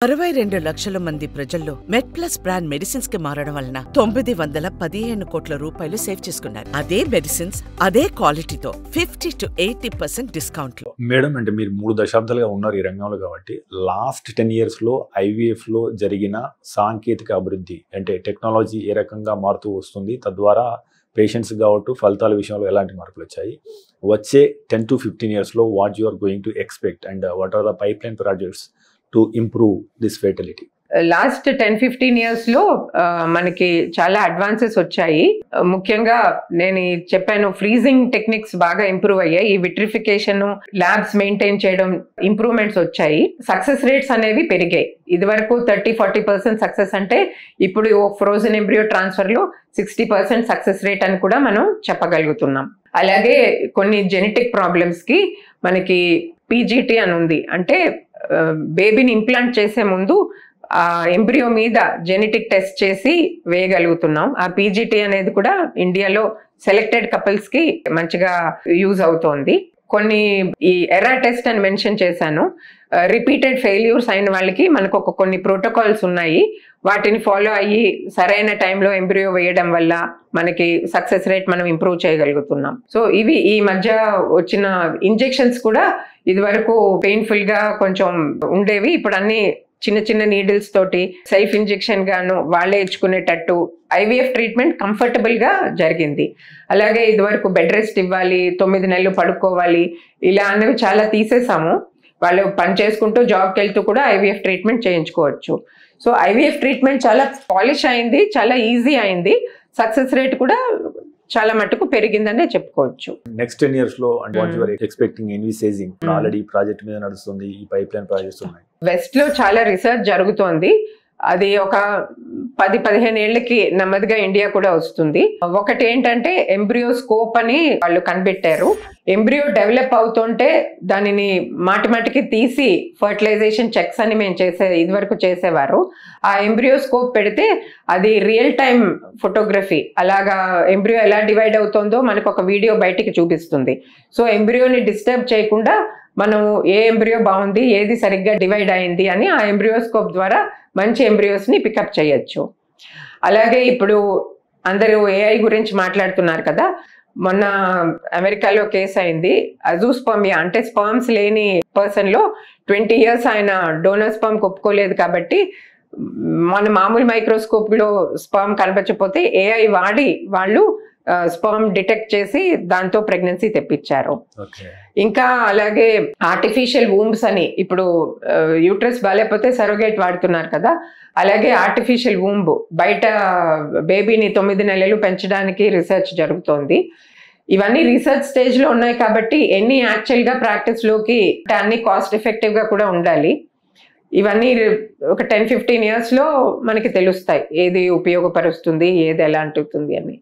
62 లక్షల మంది ప్రజల్లో మెడ్ప్లస్ బ్రాండ్ మెడిసిన్స్ కి మారడం వలన 915 కోట్ల రూపాయలు సేవ్ చేసుకున్నారు. అదే మెడిసిన్స్ అదే క్వాలిటీతో 50 to 80% డిస్కౌంట్ లో. మేడం, అంటే మీరు 3 దశాబ్దాలుగా ఉన్నారు ఈ రంగంలో కాబట్టి లాస్ట్ 10 years లో IVF లో జరిగిన సాంకేతిక అభివృద్ధి అంటే టెక్నాలజీ ఏ రకంగా మారుతూ వస్తుంది, తద్వారా పేషెంట్స్ కావచ్చు ఫలితాల విషయంలో ఎలాంటి మార్పులు వచ్చాయి, వచ్చే 10 to 15 years లో what you are going to expect and what are the pipeline projects to improve this fertility? Last 10-15 years లో మనకి చాలా అడ్వాన్సెస్ వచ్చాయి. ముఖ్యంగా నేను చెప్పాను, ఫ్రీజింగ్ టెక్నిక్స్ బాగా ఇంప్రూవ్ అయ్యాయి. ఈ విట్రిఫికేషన్ ల్యాబ్స్ మెయింటైన్ చేయడం ఇంప్రూవ్మెంట్స్ వచ్చాయి. సక్సెస్ రేట్స్ అనేవి పెరిగాయి. ఇది వరకు 30-40% సక్సెస్ అంటే ఇప్పుడు ఫ్రోజన్ ఎంబ్రియో ట్రాన్స్ఫర్ లో 60% సక్సెస్ రేట్ అని కూడా మనం చెప్పగలుగుతున్నాం. అలాగే కొన్ని జెనెటిక్ ప్రాబ్లమ్స్ కి మనకి PGT అని ఉంది. అంటే బేబీని ఇంప్లాంట్ చేసే ముందు ఆ ఎంబ్రియో మీద జెనెటిక్ టెస్ట్ చేసి వేయగలుగుతున్నాం. ఆ PGT అనేది కూడా ఇండియాలో సెలెక్టెడ్ కపుల్స్ కి మంచిగా యూజ్ అవుతోంది. కొన్ని ఈ ఎర్రా టెస్ట్ అని మెన్షన్ చేశాను. రిపీటెడ్ ఫెయిల్యూర్స్ అయిన వాళ్ళకి మనకు కొన్ని ప్రోటోకాల్స్ ఉన్నాయి. వాటిని ఫాలో అయ్యి సరైన టైంలో ఎంబ్రియో వేయడం వల్ల మనకి సక్సెస్ రేట్ మనం ఇంప్రూవ్ చేయగలుగుతున్నాం. సో ఇవి ఈ మధ్య వచ్చిన ఇంజెక్షన్స్ కూడా ఇది వరకు పెయిన్ఫుల్ గా కొంచెం ఉండేవి. ఇప్పుడు అన్ని చిన్న చిన్న నీడిల్స్ తోటి సెల్ఫ్ ఇంజెక్షన్ గాను వాళ్ళే ఇచ్చుకునేటట్టు IVF ట్రీట్మెంట్ కంఫర్టబుల్ గా జరిగింది. అలాగే ఇది వరకు బెడ్ రెస్ట్ ఇవ్వాలి, 9 నెలలు పడుకోవాలి, ఇలా అనేవి చాలా తీసేసాము. వాళ్ళు పని చేసుకుంటూ జాబ్కి వెళ్తూ కూడా IVF ట్రీట్మెంట్ చేయించుకోవచ్చు. సో IVF ట్రీట్మెంట్ చాలా పాలిష్ అయింది, చాలా ఈజీ అయింది. సక్సెస్ రేట్ కూడా చాలా మటుకు పెరిగిందనే చెప్పుకోవచ్చు. నెక్స్ట్ 10 years లో అంటే what you are expecting envisaging? Already project మీద నడుస్తుంది, ఈ పైప్ లైన్ ప్రాజెక్ట్స్ ఉన్నాయి. వెస్ట్ లో చాలా రీసెర్చ్ జరుగుతోంది. అది ఒక 10-15 ఏళ్లకి నెమ్మదిగా ఇండియా కూడా వస్తుంది. ఒకటి ఏంటంటే ఎంబ్రియో స్కోప్ అని వాళ్ళు కనిపెట్టారు. ఎంబ్రియో డెవలప్ అవుతుంటే దానిని మాటిమాటికి తీసి ఫర్టిలైజేషన్ చెక్స్ అని మేము ఇది వరకు చేసేవారు. ఆ ఎంబ్రియో స్కోప్ పెడితే అది రియల్ టైమ్ ఫోటోగ్రఫీ, అలాగా ఎంబ్రియో ఎలా డివైడ్ అవుతుందో మనకు ఒక వీడియో బయటికి చూపిస్తుంది. సో ఎంబ్రియోని డిస్టర్బ్ చేయకుండా మనం ఏ ఎంబ్రియో బాగుంది, ఏది సరిగ్గా డివైడ్ అయింది అని ఆ ఎంబ్రియోస్కోప్ ద్వారా మంచి ఎంబ్రియోస్ని పికప్ చేయొచ్చు. అలాగే ఇప్పుడు అందరూ AI గురించి మాట్లాడుతున్నారు కదా. మొన్న అమెరికాలో కేసు అయింది. అజూస్పర్మియా అంటే స్పర్మ్స్ లేని పర్సన్ లో 20 years ఆయన డోనర్ స్పర్మ్ ఒప్పుకోలేదు కాబట్టి మన మామూలు మైక్రోస్కోప్ లో స్పర్మ్ కనిపించకపోతే AI వాడి వాళ్ళు స్పర్మ్ డిటెక్ట్ చేసి దాంతో ప్రెగ్నెన్సీ తెప్పించారు. ఇంకా అలాగే ఆర్టిఫిషియల్ వూంబ్స్ అని ఇప్పుడు యూట్రస్ బాగాలేకపోతే సరోగేట్ వాడుతున్నారు కదా. అలాగే ఆర్టిఫిషియల్ వూంబ్ బయట బేబీని 9 నెలలు పెంచడానికి రీసెర్చ్ జరుగుతోంది. ఇవన్నీ రీసెర్చ్ స్టేజ్ లో ఉన్నాయి కాబట్టి ఎన్ని యాక్చువల్ గా ప్రాక్టీస్ లోకి అన్ని కాస్ట్ ఎఫెక్టివ్ గా కూడా ఉండాలి. ఇవన్నీ ఒక 10-15 years లో మనకి తెలుస్తాయి, ఏది ఉపయోగపరుస్తుంది, ఏది ఎలా అంటుంది అని.